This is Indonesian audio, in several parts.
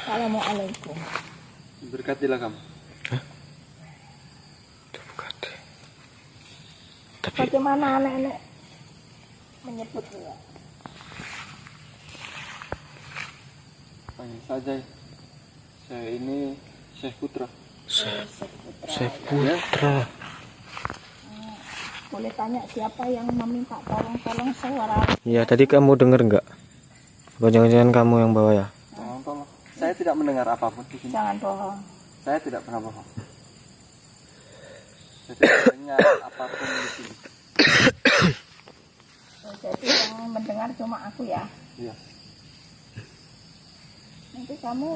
Assalamualaikum. Berkatilah kamu. Tapi Bagaimana nenek menyebutnya? Panggil saja. Saya ini Syekh Putra. Syekh Putra. Boleh tanya siapa yang meminta tolong suara? Iya, tadi kamu dengar nggak? Apa jangan-jangan kamu yang bawa ya? Tolong. Saya tidak mendengar apapun di sini. Jangan bohong. Saya tidak pernah bohong. Saya tidak mendengar apapun di sini. Jadi yang mendengar cuma aku ya. Iya. Nanti kamu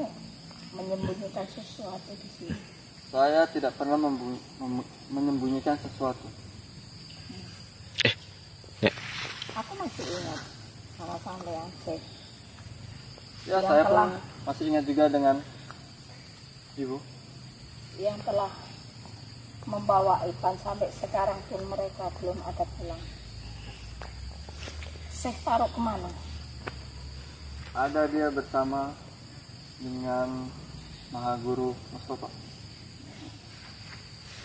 menyembunyikan sesuatu di sini. Saya tidak pernah menyembunyikan sesuatu. Aku masih ingat sama sampean Syekh. Ya, Yang saya pun telah- masih ingat juga dengan ibu. yang telah membawa Ipan sampai sekarang pun mereka belum ada pulang. Syekh taruh kemana? Ada dia bersama dengan Mahaguru Mustafa.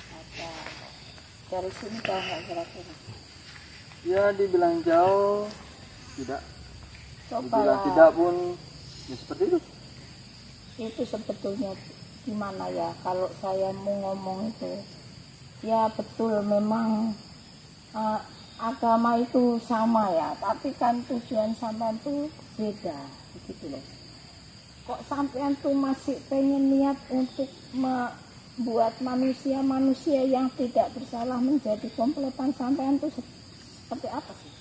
Ada. Dari sini jauh nggak kira-kira? Ya, dibilang jauh, tidak. Dibilang Cobalah. tidak pun, ya seperti itu. Itu sebetulnya gimana ya kalau saya mau ngomong itu? Ya betul memang agama itu sama ya, tapi kan tujuan sampean tuh beda, begitu loh. Kok sampean tuh masih pengen niat untuk membuat manusia yang tidak bersalah menjadi komplotan sampean tuh seperti apa sih?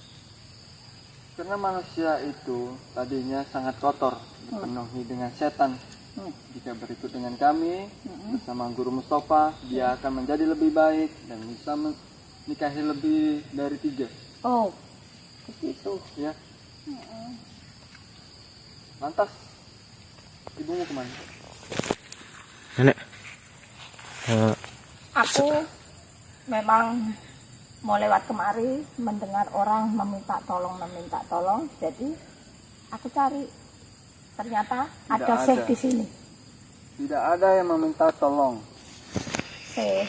Karena manusia itu tadinya sangat kotor, dipenuhi dengan setan. Jika berikut dengan kami bersama Guru Mustafa, dia akan menjadi lebih baik dan bisa menikahi lebih dari 3. Oh, begitu. Ya. Lantas, ibumu kemana? Nenek. Aku memang mau lewat kemari mendengar orang meminta tolong, jadi aku cari. Ternyata Tidak ada Syekh ada. di sini. Tidak ada yang meminta tolong. Syekh,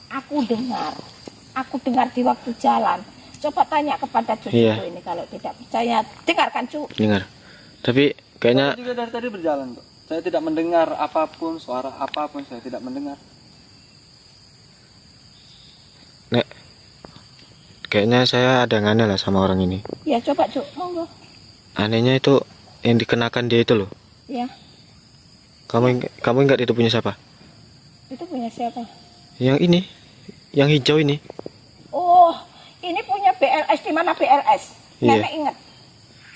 aku dengar di waktu jalan. Coba tanya kepada cucuku Iya. ini, kalau tidak percaya dengarkan cu. Dengar. Tapi kayaknya Saya juga dari tadi berjalan, Pak. Saya tidak mendengar apapun, suara apapun saya tidak mendengar. Nek, kayaknya saya ada yang aneh lah sama orang ini. Ya coba cu, monggo. Anehnya itu yang dikenakan dia itu loh. Ya, Kamu ingat itu punya siapa? itu punya siapa? Yang ini, yang hijau ini. Oh, ini punya BLS. Di mana BLS? Iya. Nenek ingat.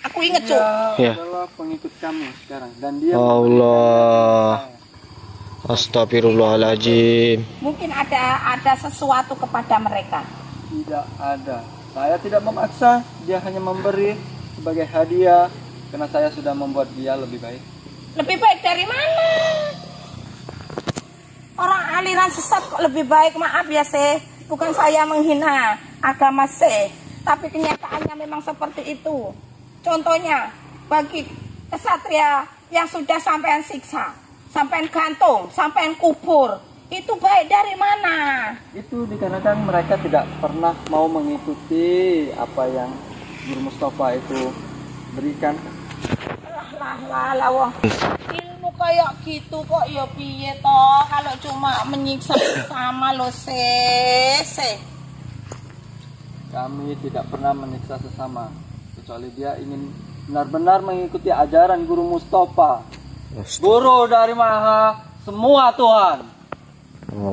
Aku ingat cu. Dia Iya. adalah pengikut kami sekarang dan dia Allah. memberikan saya. Astagfirullahaladzim. Mungkin ada sesuatu kepada mereka. Tidak ada. Saya tidak memaksa, dia hanya memberi sebagai hadiah karena saya sudah membuat dia lebih baik. Lebih baik dari mana? Orang aliran sesat kok lebih baik? Maaf ya Syekh, bukan saya menghina agama Syekh, tapi kenyataannya memang seperti itu. Contohnya bagi kesatria yang sudah sampean siksa, sampean gantung, sampean kubur, itu baik dari mana? Itu dikarenakan mereka tidak pernah mau mengikuti apa yang Guru Mustafa itu berikan. Lah wong ilmu kayak gitu kok ya piye toh kalau cuma menyiksa sama lo Syekh. Kami tidak pernah menyiksa sesama kecuali dia ingin benar-benar mengikuti ajaran Guru Mustafa, guru dari Maha semua Tuhan.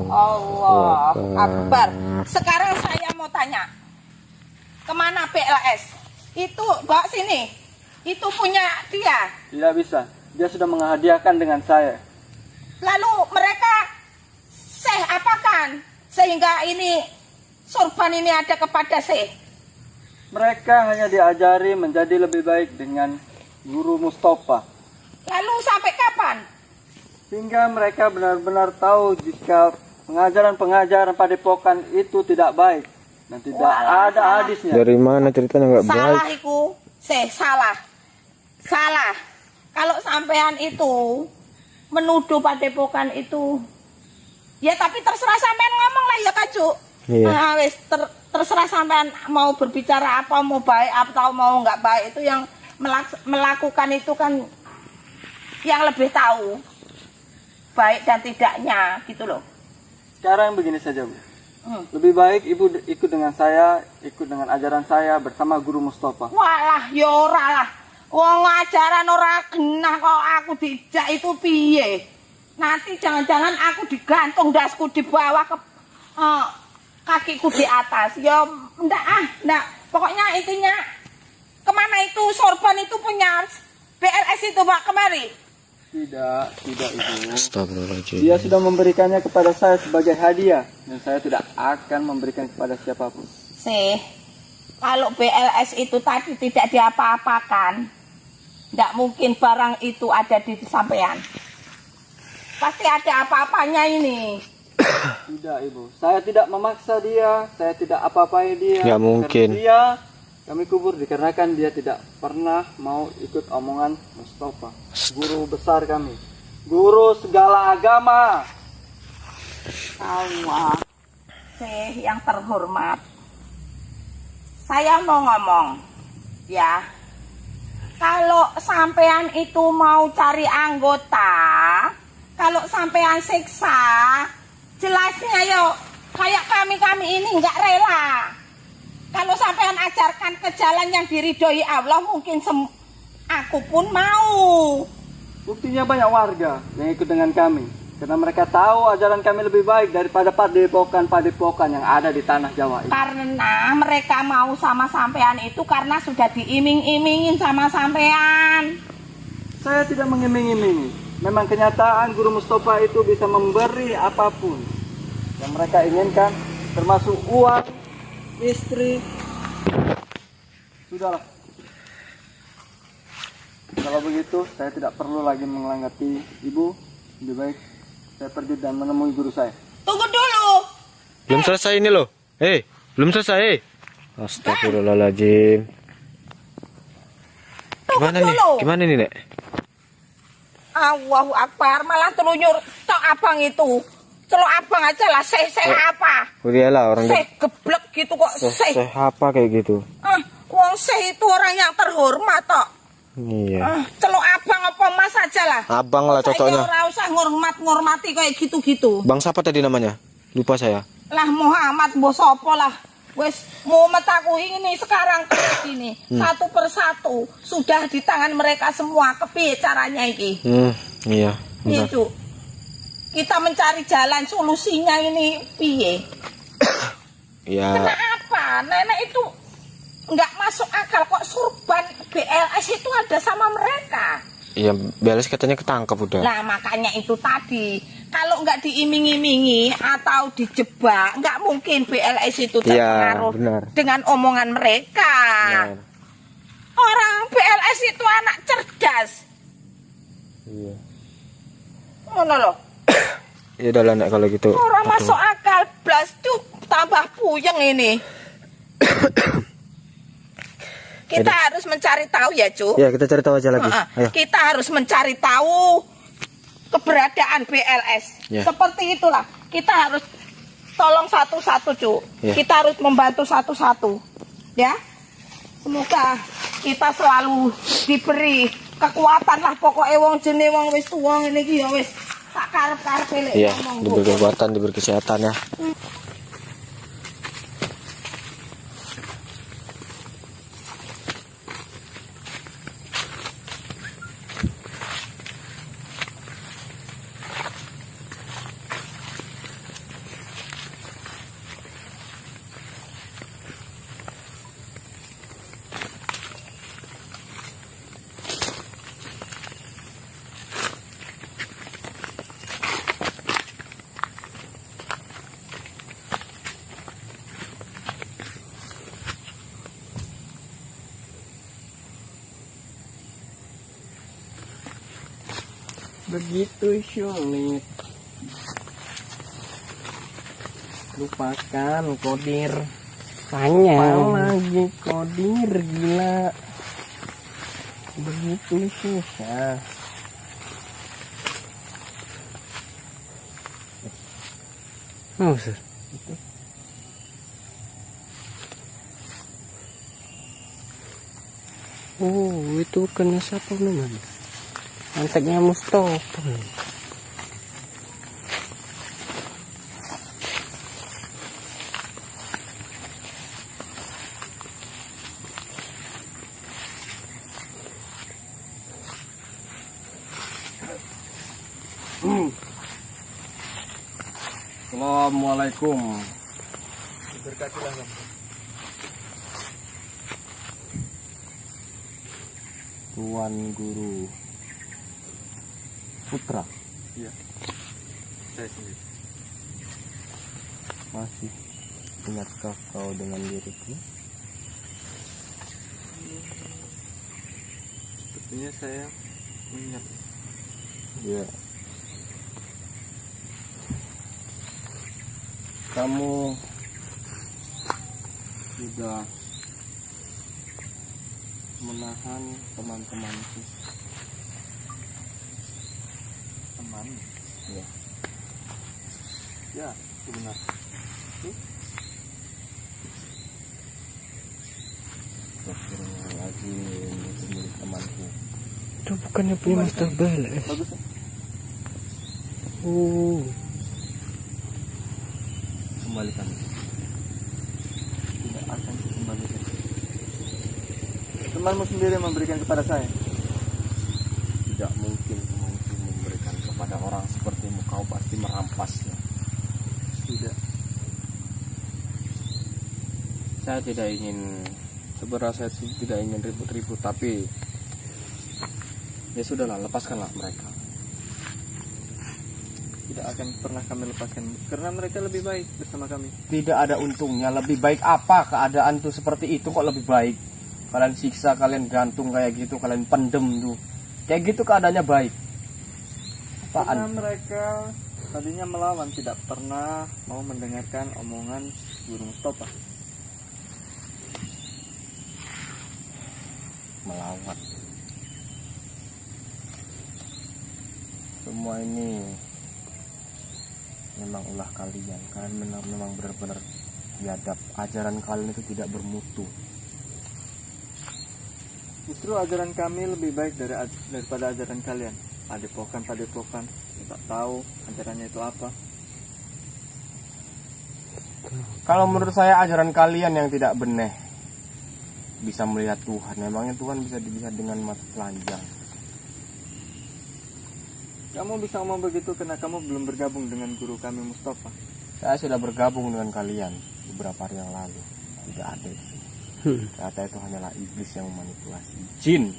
Allah Akbar. Sekarang saya mau tanya, kemana PLS? Itu bawa sini. Itu punya dia. Tidak bisa, dia sudah menghadiahkan dengan saya. Lalu mereka Syekh apakan sehingga ini sorban ini ada kepada Syekh? Mereka hanya diajari menjadi lebih baik dengan Guru Mustafa. Lalu sampai kapan? Hingga mereka benar-benar tahu jika pengajaran-pengajaran padepokan itu tidak baik dan tidak ada hadisnya. Dari mana ceritanya nggak baik? Salah iku, Syekh, salah. Kalau sampean itu menuduh padepokan itu. Ya tapi terserah sampean ngomong lah ya Kak Cuk. Iya. Nah, wis terserah sampean mau berbicara apa, mau baik atau mau nggak baik, itu yang melakukan itu kan yang lebih tahu baik dan tidaknya gitu loh. Sekarang begini saja Bu, lebih baik Ibu ikut dengan saya, ikut dengan ajaran saya bersama Guru Mustafa. Walah ya ora lah, wong ajaran ora genah kok aku dijak itu piye. Nanti jangan-jangan aku digantung dasku di bawah ke kakiku di atas. Ya ndak. Pokoknya intinya kemana itu sorban itu punya BLS itu Pak kemari? Tidak Ibu. Astagfirullahaladzim. Dia sudah memberikannya kepada saya sebagai hadiah dan saya tidak akan memberikan kepada siapapun. Kalau BLS itu tadi tidak diapa-apakan, tidak mungkin barang itu ada di sampean. Pasti ada apa-apanya ini. Tidak Ibu, saya tidak memaksa dia, saya tidak apa-apai dia. Nggak mungkin. Karena dia kami kubur dikarenakan dia tidak pernah mau ikut omongan Mustafa, guru besar kami, guru segala agama. Allah, yang terhormat, saya mau ngomong, ya, kalau sampean itu mau cari anggota, kalau sampean siksa, jelasnya yo, kayak kami ini nggak rela. Kalau sampean ajarkan ke jalan yang diridhoi Allah, mungkin aku pun mau. Buktinya banyak warga yang ikut dengan kami, karena mereka tahu ajaran kami lebih baik daripada padepokan yang ada di tanah Jawa ini. Karena mereka mau sama sampean itu karena sudah diiming-imingin sama sampean. Saya tidak mengiming-imingi. Memang kenyataan Guru Mustafa itu bisa memberi apapun yang mereka inginkan, termasuk uang, istri. Sudahlah. Kalau begitu saya tidak perlu lagi mengelangati Ibu. Lebih baik saya pergi dan menemui guru saya. Tunggu dulu. Belum selesai ini loh. Belum selesai. Astagfirullahaladzim. Gimana nih? Gimana nih, Nek? Allahu Akbar, malah telunyur tok abang itu. Celok abang aja lah, apa? Oh iyalah orang geblek gitu kok, apa kayak gitu. Wong itu orang yang terhormat tok. Iya. Celok abang apa Mas aja lah. Abang lah cocoknya. Ora usah ngurmati kayak gitu-gitu. Bang siapa tadi namanya? Lupa saya. Lah Muhammad mbok sapa lah. Wes Muhammad aku ini sekarang gini, satu persatu sudah di tangan mereka semua. Kepiye caranya iki? Iya. Itu. Kita mencari jalan solusinya ini piye? Ya. Kenapa? Nenek itu nggak masuk akal kok surban BLS itu ada sama mereka. Iya, BLS katanya ketangkep udah. Nah makanya itu tadi, kalau nggak diiming-imingi atau dijebak, nggak mungkin BLS itu terpengaruh dengan omongan mereka. Benar. Orang BLS itu anak cerdas. Iya. Mana loh? Ya udah lah Nek, kalau gitu. Orang masuk akal, blas tuh tambah puyeng ini. Kita harus mencari tahu ya, Cuk. Ya, kita cari tahu aja lagi. Ayo. Kita harus mencari tahu keberadaan BLS. Ya. Seperti itulah. Kita harus tolong satu-satu, Cuk. Ya. Kita harus membantu satu-satu. Ya. Semoga kita selalu diberi kekuatan lah, pokoknya wong jenenge wong wis tuwa ngene iki ya wis sak karep-karepe lek ngomong. Iya, diberi kekuatan, diberi kesehatan ya. Begitu sulit. Lupakan kodir. Tanya. Lagi kodir, gila. Begitu susah. Oh, Sir. Oh, itu kena siapa namanya? Anteknya Mustafa. Assalamualaikum. Berkatilah. Tuan Guru Putra. Iya. Saya sendiri. Masih ingatkah kau dengan diriku? Sepertinya saya mengingat. Ya. Kamu sudah menahan teman-temanku. Teman. Ya. Ya, benar. Astagfirullahaladzim, itu milik temanku. Itu bukannya punya Master Bel. Bagus ya? Oh, Kembalikan. Tidak akan kembalikan. Temanmu sendiri memberikan kepada saya. Tidak mungkin temanku memberikan kepada orang sepertimu. Kau pasti merampasnya. Tidak. Saya tidak ingin, sebenarnya saya tidak ingin ribut-ribut, tapi ya sudahlah, lepaskanlah mereka. Tidak akan pernah kami lepaskan karena mereka lebih baik bersama kami. Tidak ada untungnya. Lebih baik apa keadaan tuh seperti itu kok lebih baik? Kalian siksa, kalian gantung kayak gitu, kalian pendem tuh. Kayak gitu keadaannya baik. Karena Apaan? mereka tadinya melawan, tidak pernah mau mendengarkan omongan Guru Mustafa. Melawan. Semua ini memang ulah kalian. Kalian memang benar-benar biadab. Ajaran kalian itu tidak bermutu. Justru ajaran kami lebih baik daripada ajaran kalian. Padepokan, tidak tahu ajarannya itu apa. Kalau menurut saya ajaran kalian yang tidak benar. Bisa melihat Tuhan. Memangnya Tuhan bisa dilihat dengan mata telanjang. Kamu bisa ngomong begitu karena kamu belum bergabung dengan guru kami Mustafa. Saya sudah bergabung dengan kalian beberapa hari yang lalu. Tidak ada itu. Ternyata itu hanyalah iblis yang memanipulasi. Jin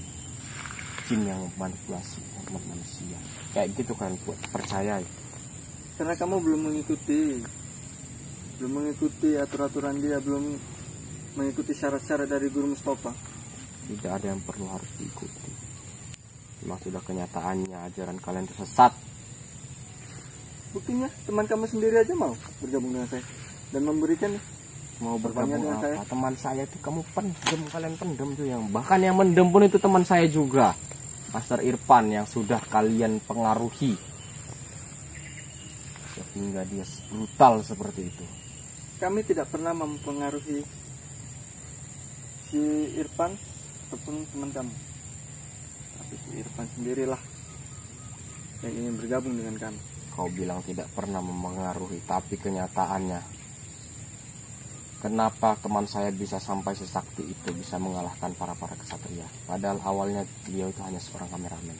yang memanipulasi umat manusia. Kayak gitu kan, percaya. Karena kamu belum mengikuti aturan dia, belum mengikuti syarat-syarat dari guru Mustafa. Tidak ada yang perlu harus diikuti. Memang sudah kenyataannya ajaran kalian itu sesat. Buktinya teman kamu sendiri aja mau bergabung dengan saya dan memberikan. Mau Berbanyak bergabung dengan apa? saya. Teman saya itu kamu pendem, kalian pendem tuh yang bahkan yang mendem pun itu teman saya juga. Master Irfan yang sudah kalian pengaruhi sehingga dia brutal seperti itu. Kami tidak pernah mempengaruhi si Irfan ataupun teman kamu. Tapi si Irfan sendirilah yang ingin bergabung dengan kami. Kau bilang tidak pernah mempengaruhi, tapi kenyataannya kenapa teman saya bisa sampai sesakti itu, bisa mengalahkan para kesatria? Padahal awalnya dia itu hanya seorang kameramen.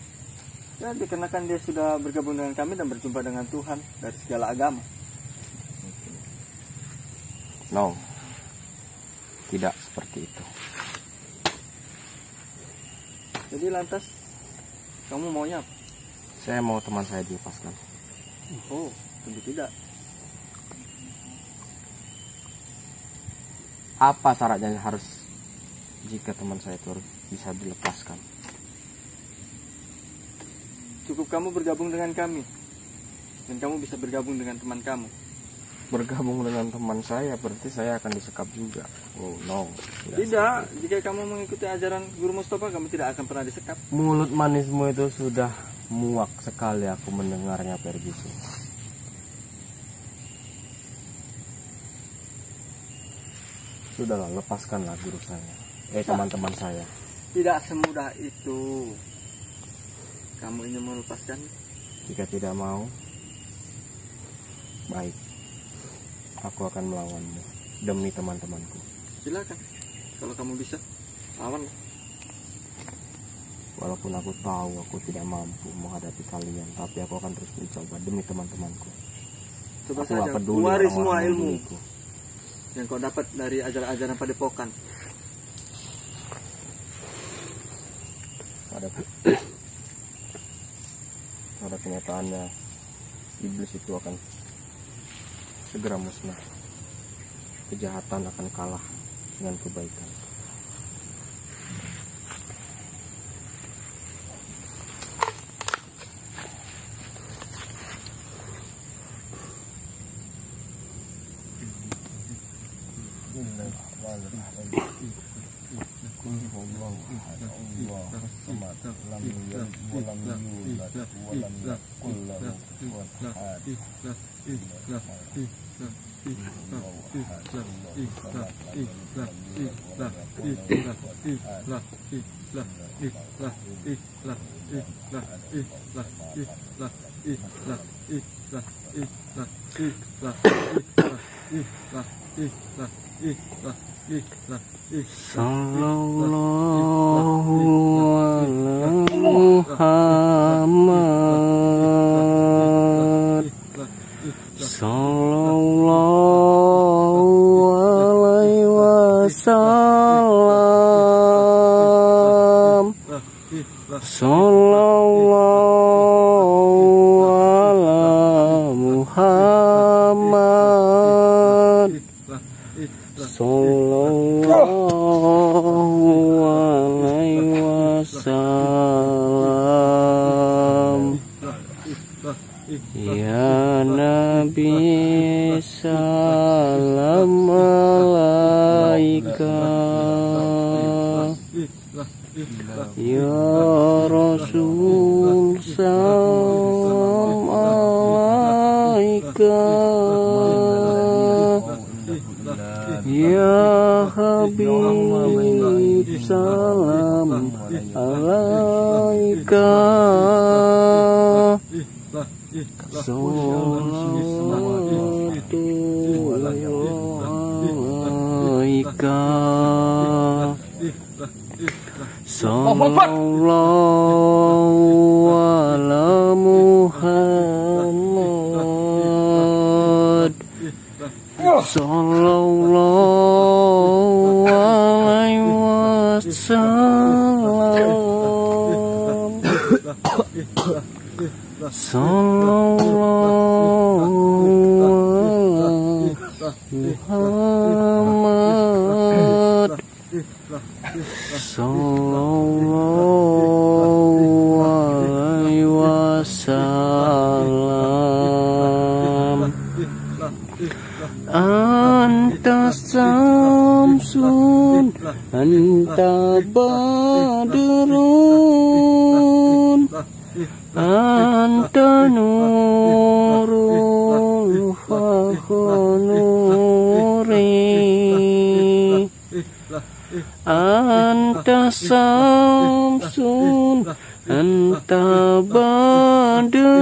Ya, dikarenakan dia sudah bergabung dengan kami dan berjumpa dengan Tuhan dari segala agama. No, tidak seperti itu. Jadi lantas kamu maunya apa? Saya mau teman saya dilepaskan. Oh, tentu tidak. Apa syaratnya harus jika teman saya itu bisa dilepaskan? Cukup kamu bergabung dengan kami dan kamu bisa bergabung dengan teman kamu. Bergabung dengan teman saya berarti saya akan disekap juga. Oh no. Tidak, jika kamu mengikuti ajaran Guru Mustafa, kamu tidak akan pernah disekap. Mulut manismu itu sudah muak sekali aku mendengarnya, Pergisu. Sudahlah, lepaskanlah guru saya. Teman-teman saya. Tidak semudah itu. Kamu ingin melepaskan? Jika tidak mau, baik. Aku akan melawanmu demi teman-temanku. Silakan. Kalau kamu bisa, lawan. Walaupun aku tahu aku tidak mampu menghadapi kalian, tapi aku akan terus mencoba demi teman-temanku. Coba Aku nggak saja peduli keluari orang-orang semua ilmu membunuhku. yang kau dapat dari ajaran-ajaran padepokan. Pada kenyataannya, iblis itu akan segera musnah. Kejahatan akan kalah dengan kebaikan. Sallallahu ala Muhammad. Sallallahu alaihi wasallam. Sallallahu ala Muhammad. Sallallahu alaihi wasallam. Ya Nabi salam alaika. Ya Rasul salam alaika. Ya Habib salam alaika. Salawatu alaika. Sallallahu ala Muhammad. Sallallahu alaihi wasallam. Sallallahu Muhammad. Sallallahu alaihi wasallam. Anta samsun, anta badrun, anta nurul fakhnuri, anta samsun, anta badrun,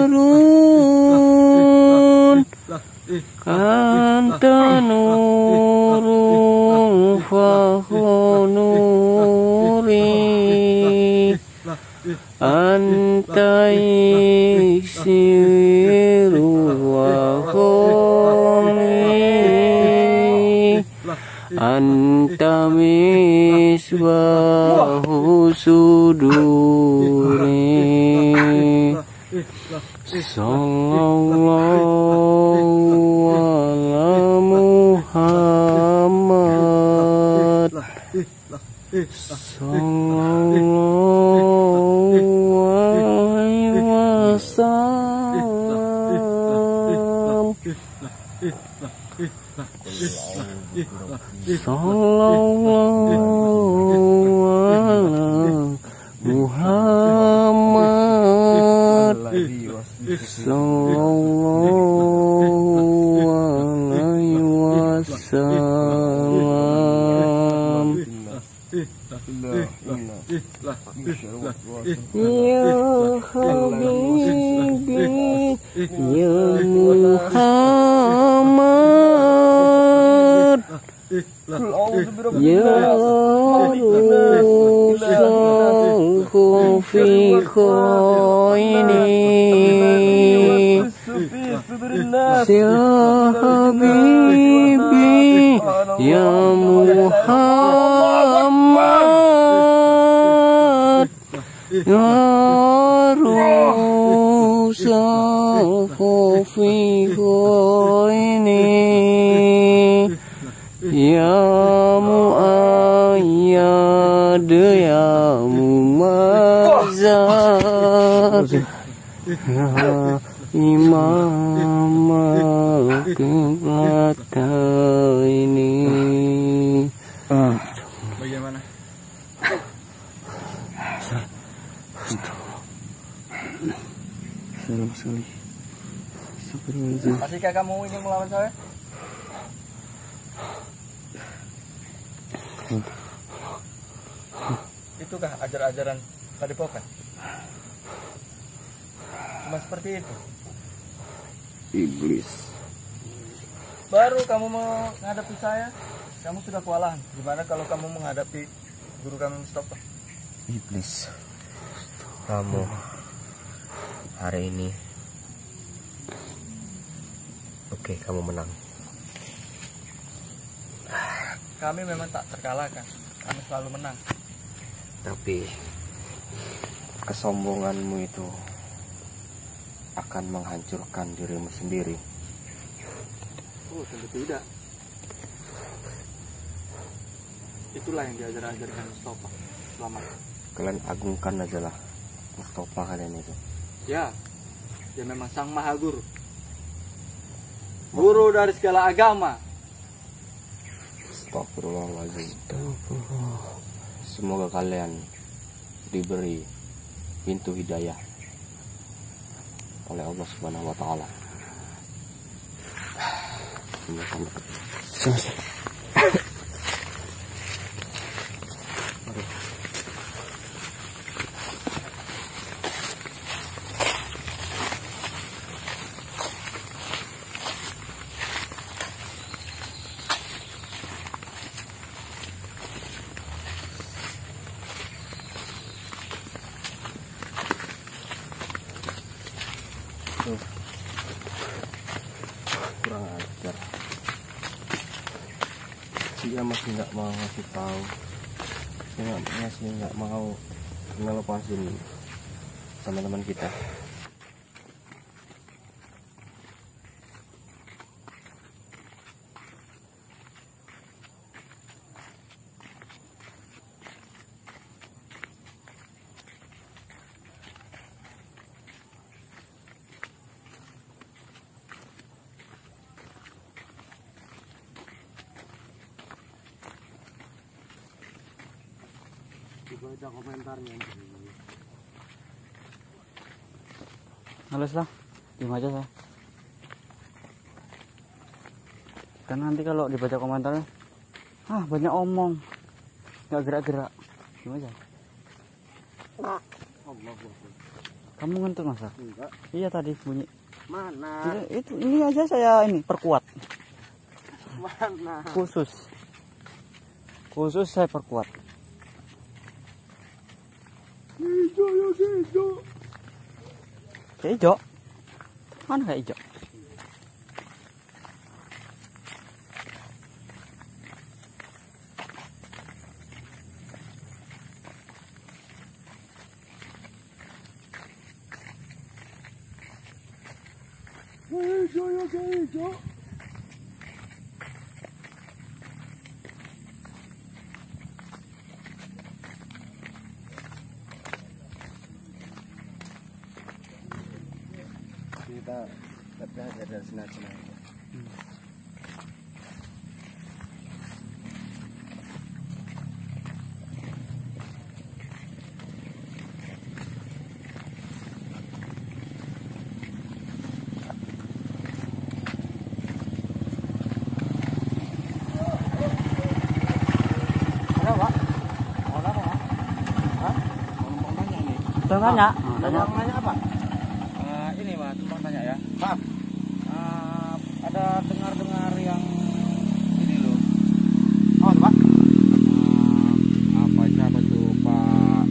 anta nurul fakhnuri, anta iksiru wa khoni, anta misbahu suduri. Sallallahu ala Muhammad. Sallallahu alaihi wasallam. Sallallahu ala Muhammad. Sallallahu alaihi wasallam. Ya Habibi Ya Muhammad Ya Rusulullah fi khaini Ya Habibi Ya Muhammad Ya Rusulullah fi khaini Ya Mu'ayyad Ya Mumazzar Ya Imam Al-Qiblataini. Bagaimana? Salam sekali. Astagfirullahaladzim. Masihkah kamu ingin melawan saya? Itukah ajar-ajaran Padepokan? Cuma seperti itu. Iblis. Baru kamu menghadapi saya, kamu sudah kewalahan. Gimana kalau kamu menghadapi guru kami Mustafa? Iblis. Kamu hari ini oke, kamu menang. Kami memang tak terkalahkan. Kami selalu menang. Tapi kesombonganmu itu akan menghancurkan dirimu sendiri. Oh, tentu tidak. Itulah yang diajar-ajarkan Mustafa. Selamat. Kalian agungkan ajalah Mustafa kalian itu. Ya, dia memang sang maha guru. Guru dari segala agama. Astagfirullahaladzim. Semoga kalian diberi pintu hidayah oleh Allah Subhanahu wa taala. Kurang ajar. Dia masih nggak mau ngasih tahu. Dia masih nggak mau ngelepasin teman-teman kita. Baca komentarnya. Males lah, diam aja saya. Karena nanti kalau dibaca komentarnya, banyak omong, nggak gerak-gerak, diam aja. Kamu ngantuk masa? Enggak. Iya tadi bunyi. Mana? Ini aja saya perkuat. Mana? Khusus saya perkuat. Kayak hijau. Mana kayak hijau? Kita lihat aja dari sini. Tanya. Tanya apa? Ini mas, cuma tanya ya. Pak. Ada dengar-dengar yang ini loh. Oh, Pak. Apa siapa tuh Pak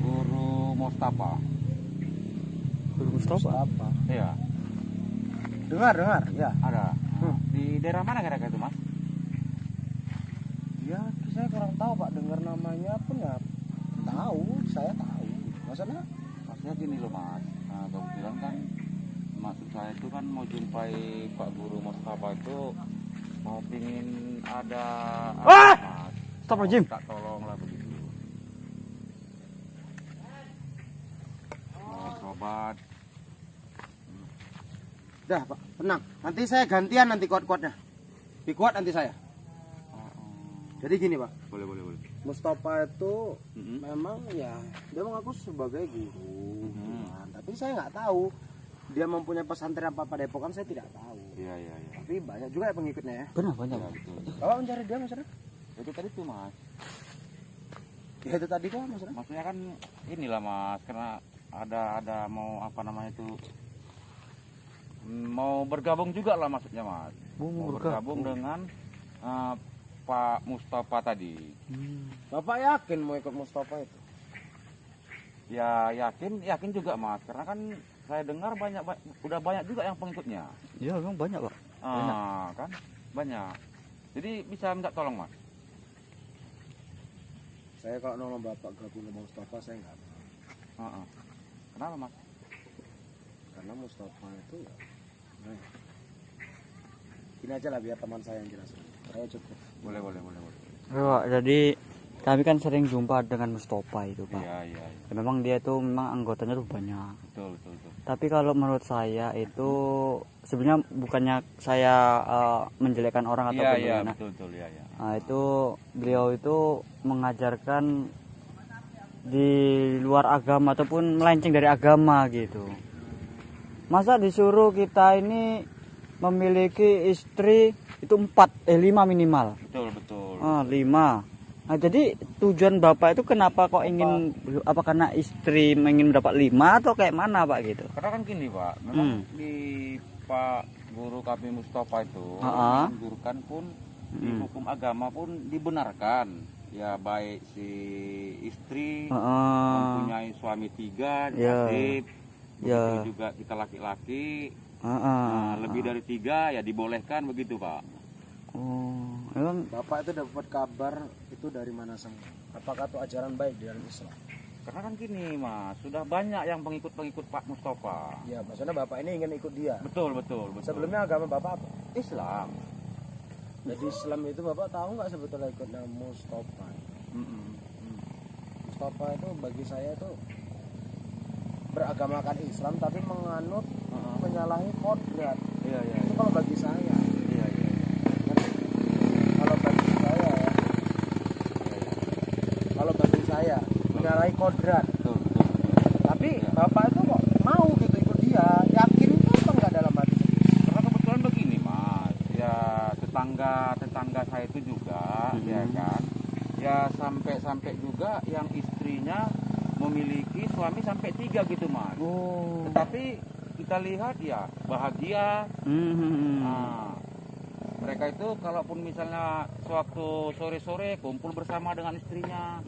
Guru Mustafa? Guru Mustafa. Apa? Iya, Dengar, ya. ada. Di daerah mana kira-kira itu mas? Ya, saya kurang tahu Pak, dengar namanya pun ya tahu, saya tahu. Maksudnya gini loh mas. Nah, kebetulan kan maksud saya itu kan mau jumpai Pak Guru Mustafa itu mau pingin ada Ah! mas. Stop Jim. Tak tolong lah begitu. Mau berobat. Dah, Pak, tenang. Nanti saya gantian nanti kuat-kuatnya. Lebih kuat nanti saya. Jadi gini, Pak. Boleh. Mustafa itu Mm-mm. memang ya dia mengaku sebagai guru. Mhm. Nah, tapi saya nggak tahu dia mempunyai pesantren apa pada Depokan, saya tidak tahu. Iya. Tapi banyak juga ya pengikutnya ya. Benar banyak. Ya, betul. Bapak mencari dia maksudnya? Itu tadi tuh mas. Ya itu tadi kok maksudnya. Maksudnya kan inilah mas, karena ada mau apa namanya itu mau bergabung juga lah maksudnya mas. Mau bergabung dengan Pak Mustafa tadi. Bapak yakin mau ikut Mustafa itu? Ya yakin juga mas, karena kan saya dengar udah banyak juga yang pengikutnya. Iya, memang banyak, Pak. Kan banyak. Jadi bisa minta tolong mas. Saya kalau nolong Bapak gabung sama Mustafa saya nggak mau. Kenapa mas? Karena Mustafa itu ya gini aja lah biar teman saya yang jelasin. Saya cukup. Boleh. Pak, jadi kami kan sering jumpa dengan Mustafa itu, Pak. Iya. Ya, memang dia itu memang anggotanya tuh banyak. Betul. Tapi kalau menurut saya itu sebenarnya bukannya saya menjelekkan orang atau Iya, bagaimana. betul ya. Nah, itu beliau itu mengajarkan di luar agama ataupun melenceng dari agama gitu. Masa disuruh kita ini memiliki istri itu 5 minimal. Betul. 5. Nah, jadi tujuan Bapak itu kenapa kok ingin apa karena istri ingin mendapat 5 atau kayak mana Pak gitu? Karena kan gini Pak, memang di Pak Guru kami Mustafa itu menggurkan pun di hukum agama pun dibenarkan. Ya baik si istri mempunyai suami 3 wajib, begitu juga kita laki-laki lebih dari 3 ya dibolehkan begitu Pak. Memang Bapak itu dapat kabar itu dari mana semua? Apakah itu ajaran baik di dalam Islam? Karena kan gini Mas, sudah banyak yang pengikut Pak Mustafa. Ya, maksudnya Bapak ini ingin ikut dia. Betul. Sebelumnya agama Bapak apa? Islam. Jadi Islam itu Bapak tahu nggak sebetulnya ikutnya Mustafa? Mustafa itu bagi saya itu beragamakan Islam tapi menganut menyalahi kodrat. Iya. Itu kalau bagi saya. Iya. Kalau bagi saya ya. Kalau bagi saya menyalahi kodrat. Betul. Tapi Bapak itu kok mau gitu ikut dia? Yakin apa enggak dalam hati? Karena kebetulan begini Mas, ya tetangga saya itu juga, ya kan, ya sampai juga yang istrinya memiliki suami sampai 3 gitu Mas. Tetapi kita lihat ya bahagia. Nah, mereka itu kalaupun misalnya sewaktu sore-sore kumpul bersama dengan istrinya.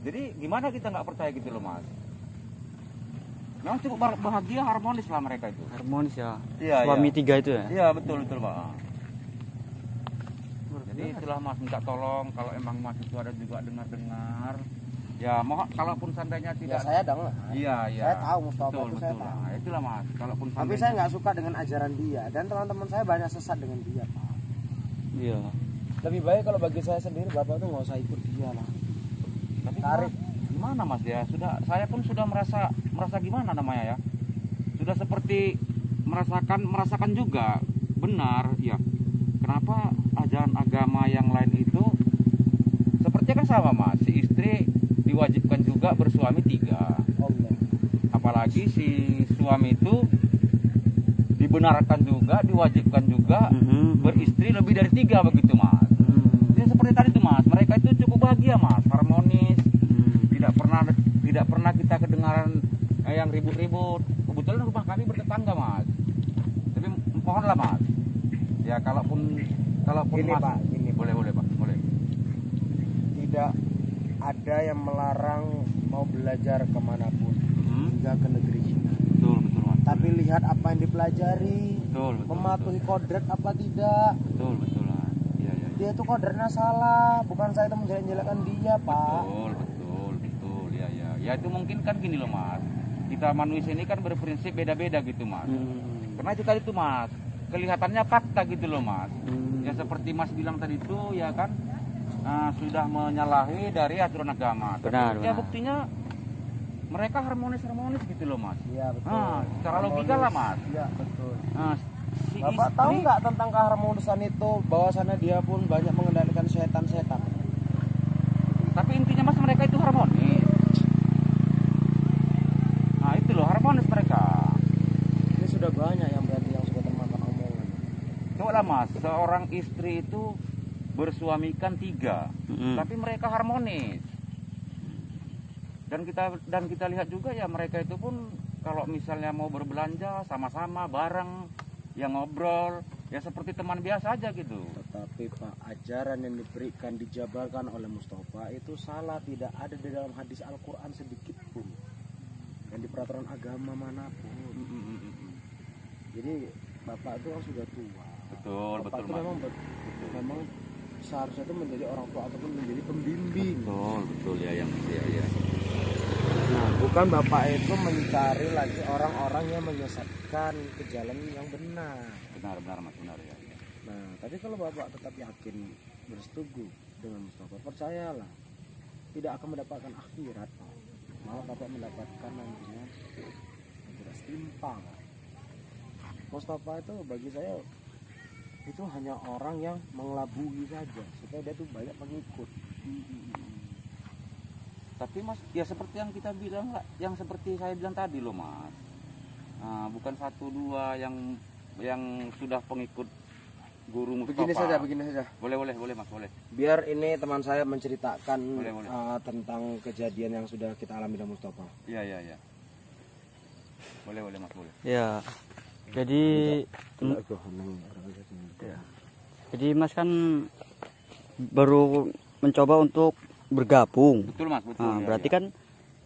Jadi gimana kita nggak percaya gitu loh Mas? Memang cukup bahagia, harmonis lah mereka itu. harmonis ya. Iya, Suami 3 itu ya. Iya betul Pak. Jadi itulah Mas minta tolong kalau emang Mas itu ada juga dengar. Ya mohon kalaupun seandainya Ya tidak. saya dengar. Iya. Saya tahu Mustafa Betul. itu saya tahu. Nah, itulah Mas. Kalaupun Tapi seandainya. saya nggak suka dengan ajaran dia dan teman-teman saya banyak sesat dengan dia, Pak. Iya. Lebih baik kalau bagi saya sendiri Bapak tuh nggak usah ikut dia lah. Tapi Tarik. gimana Mas ya? Saya pun sudah merasa gimana namanya ya? Sudah seperti merasakan juga benar ya. Kenapa ajaran agama yang lain itu sepertinya kan sama Mas, si istri diwajibkan juga bersuami 3. Allah. Apalagi si suami itu dibenarkan juga, diwajibkan juga beristri lebih dari 3 begitu Mas. Jadi seperti tadi tuh Mas, mereka itu cukup bahagia Mas, harmonis, tidak pernah pernah kita kedengaran yang ribut-ribut. Kebetulan rumah kami bertetangga, Mas. Tapi mohonlah, Mas. Ya kalaupun Gini Mas, Pak, gini Pak. boleh Pak, boleh. Tidak ada yang melarang mau belajar kemanapun, hingga ke negeri Cina. Betul, Mas. Tapi lihat apa yang dipelajari, Betul. mematuhi kodrat apa tidak. Betul, Mas. Iya. Dia itu kodratnya salah, bukan saya itu menjelek-jelekan dia, Pak. Betul. Ya. Ya itu mungkin kan gini loh, Mas. Kita manusia ini kan berprinsip beda-beda gitu, Mas. Karena itu tadi tuh, Mas, kelihatannya fakta gitu loh, Mas. Ya seperti Mas bilang tadi itu ya kan, sudah menyalahi dari aturan agama. Benar, Ya benar. buktinya mereka harmonis gitu loh, Mas. Iya, betul. Secara logika lah, Mas. Iya, betul. Si Bapak tahu istri- nggak tentang keharmonisan itu, bahwasannya dia pun banyak mengendalikan setan-setan. Tapi intinya, Mas, mereka itu harmonis. Nah itu loh, harmonis mereka. Ini sudah banyak yang berarti yang sudah termakan omongan. Coba lah, Mas, seorang istri itu bersuamikan 3, tapi mereka harmonis. Dan kita lihat juga ya mereka itu pun kalau misalnya mau berbelanja sama-sama bareng, yang ngobrol ya seperti teman biasa aja gitu. Tetapi Pak, ajaran yang diberikan dijabarkan oleh Mustafa itu salah, tidak ada di dalam hadis Al-Quran sedikit pun, dan di peraturan agama manapun. Jadi Bapak itu kan sudah tua. Betul, Bapak itu Mas. memang seharusnya itu menjadi orang tua ataupun menjadi pembimbing. Betul ya. Nah, bukan Bapak itu mencari lagi orang-orang yang menyesatkan ke jalan yang benar. Benar, Mas, benar ya. Nah, tapi kalau Bapak tetap yakin bersetuju dengan Mustafa, percayalah, tidak akan mendapatkan akhirat, Pak. Malah Bapak mendapatkan nantinya akhirat setimpal. Mustafa itu bagi saya itu hanya orang yang mengelabui saja supaya dia tuh banyak pengikut. Tapi Mas, ya seperti yang kita bilang lah, yang seperti saya bilang tadi loh, Mas. Bukan 1-2 yang sudah pengikut guru Mustafa. Begini saja. Boleh Mas, boleh. Biar ini teman saya menceritakan Boleh. tentang kejadian yang sudah kita alami dengan Mustafa. Iya. Boleh Mas, boleh. Ya. Jadi Mas kan baru mencoba untuk bergabung. Betul, Mas, betul. Nah, ya, berarti ya. kan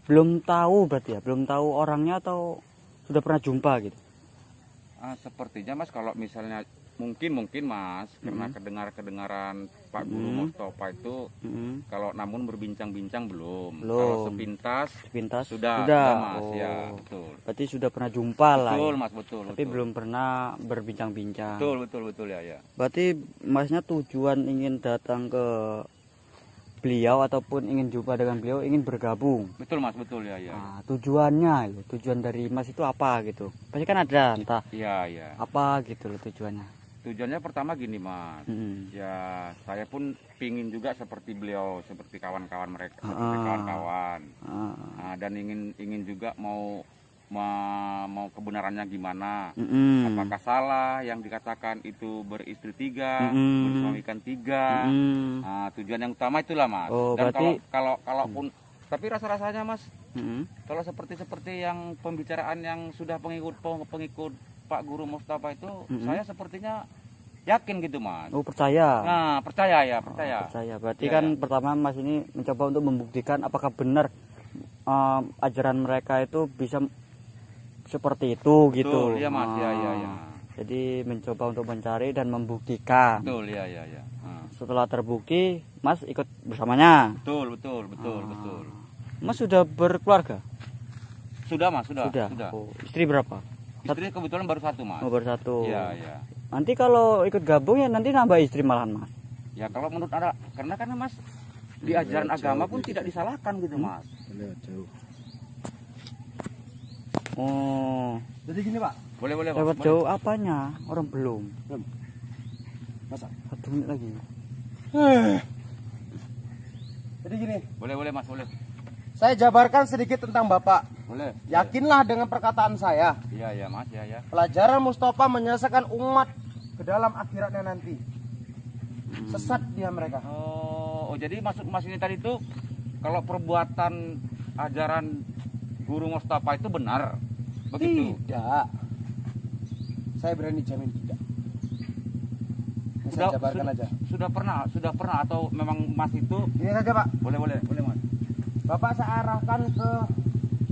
belum tahu orangnya atau sudah pernah jumpa gitu. Sepertinya, Mas, kalau misalnya mungkin Mas, karena kedengaran Pak Guru Mustafa itu kalau namun berbincang-bincang belum. Kalau sepintas sudah Mas, Oh. ya, betul. Berarti sudah pernah jumpa lah. Betul, Ya? Mas, betul. Tapi belum pernah berbincang-bincang. Betul ya. Berarti Masnya tujuan ingin datang ke beliau ataupun ingin jumpa dengan beliau, ingin bergabung. Betul, Mas, betul ya. Nah, tujuannya, tujuan dari Mas itu apa gitu? Pasti kan ada entah Iya. apa gitu loh tujuannya. Tujuannya pertama gini, Mas. Ya, saya pun pingin juga seperti beliau, seperti kawan-kawan mereka, seperti kawan-kawan. Dan ingin juga mau kebenarannya gimana. Apakah salah yang dikatakan itu beristri 3, bersuamikan 3. Tujuan yang utama itulah, Mas. Oh, Dan berarti kalaupun tapi rasa-rasanya, Mas, kalau seperti yang pembicaraan yang sudah pengikut Pak Guru Mustafa itu, saya sepertinya yakin gitu, Mas. Oh, percaya. Nah, percaya. Percaya. Berarti Ya, kan pertama Mas ini mencoba untuk membuktikan apakah benar ajaran mereka itu bisa seperti itu gitu. Betul, iya, Mas. Ya. Jadi mencoba untuk mencari dan membuktikan. Betul, ya. Setelah terbukti, Mas ikut bersamanya. Betul. Mas sudah berkeluarga? Sudah, Mas, sudah. Oh, istri berapa? Istri kebetulan baru 1, Mas. Oh, baru 1. Iya. Nanti kalau ikut gabung ya nanti nambah istri malahan, Mas. Ya kalau menurut Anda, karena Mas di ajaran agama pun tidak disalahkan gitu, Mas. Jauh. Oh, Jadi gini, Pak. Boleh, Mas. lewat Boleh. jauh apanya? Orang belum. Masa? 1 menit lagi. Jadi gini, Boleh, Mas, boleh. saya jabarkan sedikit tentang Bapak. Boleh. Yakinlah dengan perkataan saya. Iya, Mas, ya. Pelajaran Mustafa menyelesaikan umat ke dalam akhiratnya nanti. Sesat dia mereka. Oh, jadi maksud Mas ini tadi itu kalau perbuatan ajaran Guru Mustafa itu benar? Begitu. Tidak. Saya berani jamin tidak. Saya jabarkan aja. Sudah pernah atau memang Mas itu? Ini saja Pak. Boleh Mas. Bapak saya arahkan ke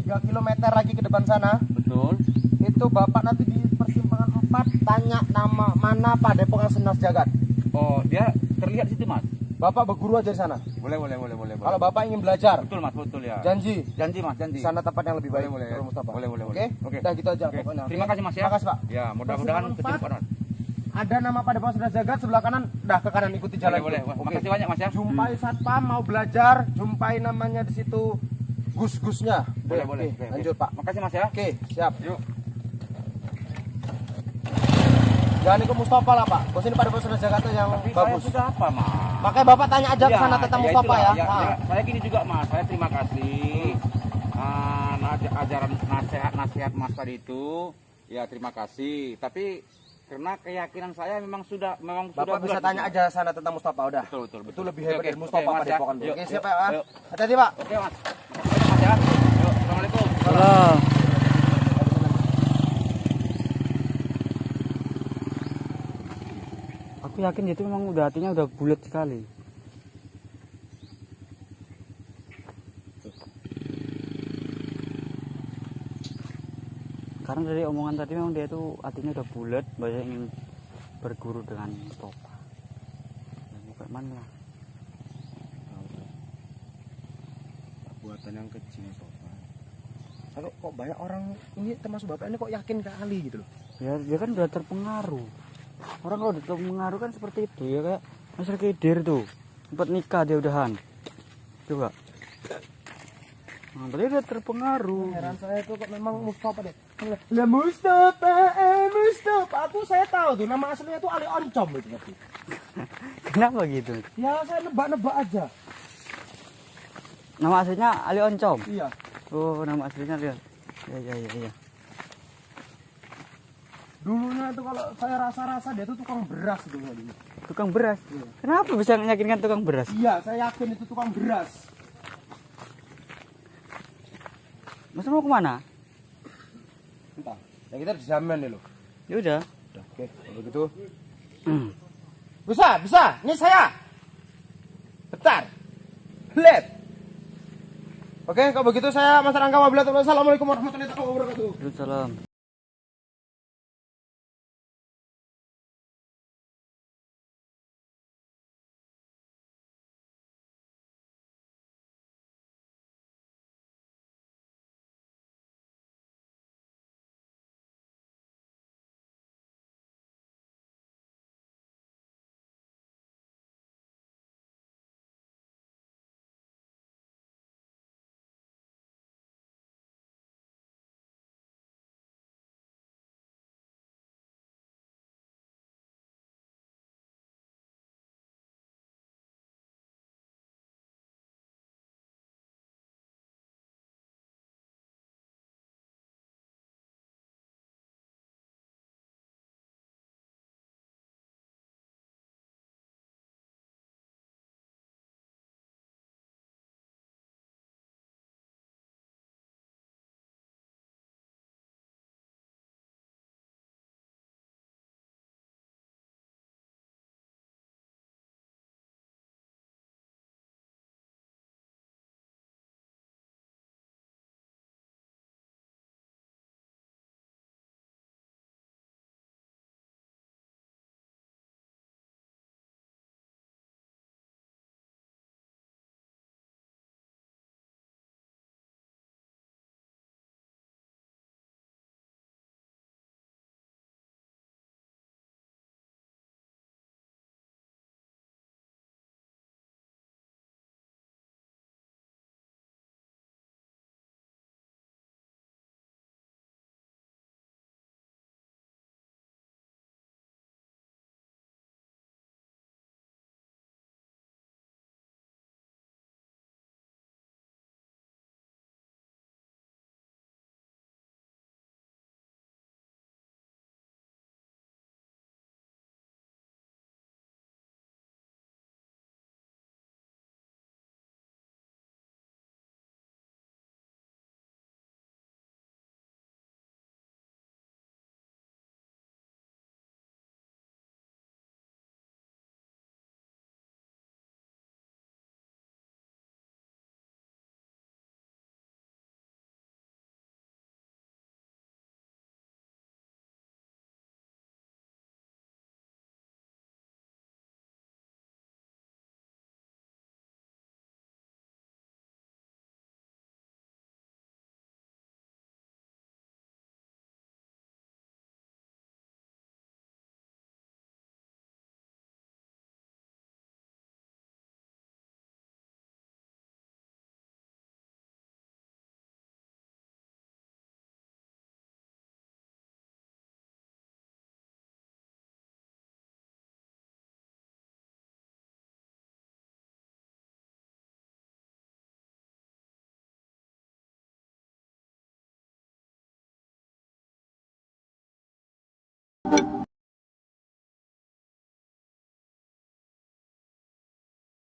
3 km lagi ke depan sana. Betul. Itu Bapak nanti di persimpangan 4 tanya nama mana Padepokan Senas Jagat. Oh, dia terlihat di situ, Mas. Bapak berguru aja di sana. Boleh. Kalau Bapak ingin belajar, Betul, Mas, betul ya. janji Janji, Mas, janji. di sana tempat yang lebih baik. Boleh. Guru Mustafa. Boleh. Oke. Udah gitu aja Oke. pokoknya. Terima kasih, Mas ya. Terima kasih Pak. Ya, mudah-mudahan Persimpangan kedepan. Ada nama Padepokan Senas Jagat sebelah kanan, dah ke kanan ikuti jalan. Boleh. itu. Oke. Makasih banyak, Mas ya. Jumpai satpam mau belajar, jumpai namanya di situ gus-gusnya. Boleh. Oke, Oke. lanjut Pak. Makasih, Mas ya. Oke, siap. Yuk. Jangan ikut Mustafa lah Pak. Bos ini Padepokan Senas Jagat yang Tapi saya bagus. sudah apa, Mas? Makanya Bapak tanya aja ke sana tentang Mustafa itulah, ya. Ah. Saya gini juga, Mas. Saya terima kasih ajaran nasihat Mas tadi itu. Ya, terima kasih. Tapi karena keyakinan saya memang sudah Bapak bisa bulat tanya gitu. aja sana tentang Mustafa udah. Betul. Itu lebih hebat Oke, dari Mustafa Mas, ya. Padepokan. Yuk, Oke, yuk, siap Pak. yuk. Hati-hati Pak. Oke, Mas. Makasih, Mas ya. Yuk, Assalamualaikum. Salam. Aku yakin itu memang udah hatinya udah bulat sekali. Karena dari omongan tadi memang dia itu hatinya udah bulat, banyak ingin berguru dengan Mustafa. Dan bukan mana? Perbuatan yang kecil Mustafa. Kalau kok banyak orang ini termasuk Bapak ini kok yakin kali gitu loh. Ya dia kan udah terpengaruh. Orang kalau udah terpengaruh kan seperti itu ya, kayak Mas Kidir tuh sempat nikah dia udahan. Coba. Nah, tadi udah terpengaruh. Heran saya tuh kok memang Mustafa deh. Lah Mustafa, aku saya tahu tuh nama aslinya tuh Ali Oncom itu tapi. Kenapa gitu? Ya saya nebak-nebak aja. Nama aslinya Ali Oncom. Iya. Oh, nama aslinya dia. Iya. Dulunya tuh kalau saya rasa-rasa dia tuh tukang beras gitu dulu. Tukang beras. Kenapa bisa meyakinkan tukang beras? Iya, saya yakin itu tukang beras. Mas mau kemana? Entah. Ya kita dijamin deh loh. Ya udah. Udah, oke. Kalau gitu. Bisa. Ini saya. Bentar. Lihat. Oke, kalau begitu saya Mas Rangga wabillahi taufiq. Assalamualaikum warahmatullahi wabarakatuh. Salam.